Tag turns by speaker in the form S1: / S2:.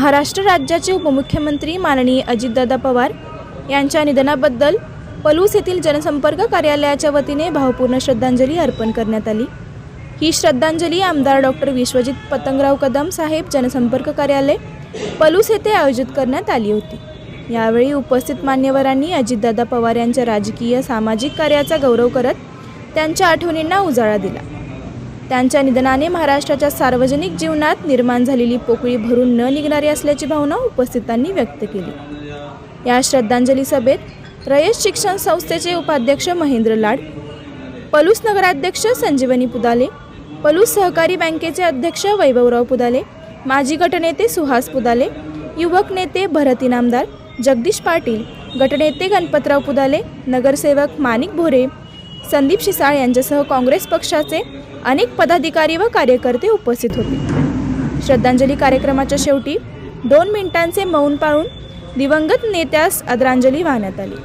S1: महाराष्ट्र राज्याचे उपमुख्यमंत्री माननीय अजितदादा पवार यांच्या निधनाबद्दल पलूस येथील जनसंपर्क कार्यालयाच्या वतीने भावपूर्ण श्रद्धांजली अर्पण करण्यात आली। ही श्रद्धांजली आमदार डॉक्टर विश्वजित पतंगराव कदम साहेब जनसंपर्क कार्यालय पलूस येथे आयोजित करण्यात आली होती। यावेळी उपस्थित मान्यवरांनी अजितदादा पवार यांच्या राजकीय सामाजिक कार्याचा गौरव करत त्यांच्या आठवणींना उजाळा दिला। त्यांच्या निधनाने महाराष्ट्राच्या सार्वजनिक जीवनात निर्माण झालेली पोकळी भरून न निघणारी असल्याची भावना उपस्थितांनी व्यक्त केली। या श्रद्धांजली सभेत रयत शिक्षण संस्थेचे उपाध्यक्ष महेंद्र लाड, पलूस नगराध्यक्ष संजीवनी पुदाले, पलूस सहकारी बँकेचे अध्यक्ष वैभवराव पुदाले, माजी गटनेते सुहास पुदाले, युवक नेते भरत इनामदार, जगदीश पाटील, गटनेते गणपतराव पुदाले, नगरसेवक माणिक भोरे, संदीप शिसाळ यांच्यासह काँग्रेस पक्षाचे अनेक पदाधिकारी व कार्यकर्ते उपस्थित होते। श्रद्धांजली कार्यक्रमाच्या शेवटी 2 मिनिटांचे मौन पाळून दिवंगत नेत्यास आदरांजली वाहण्यात आली।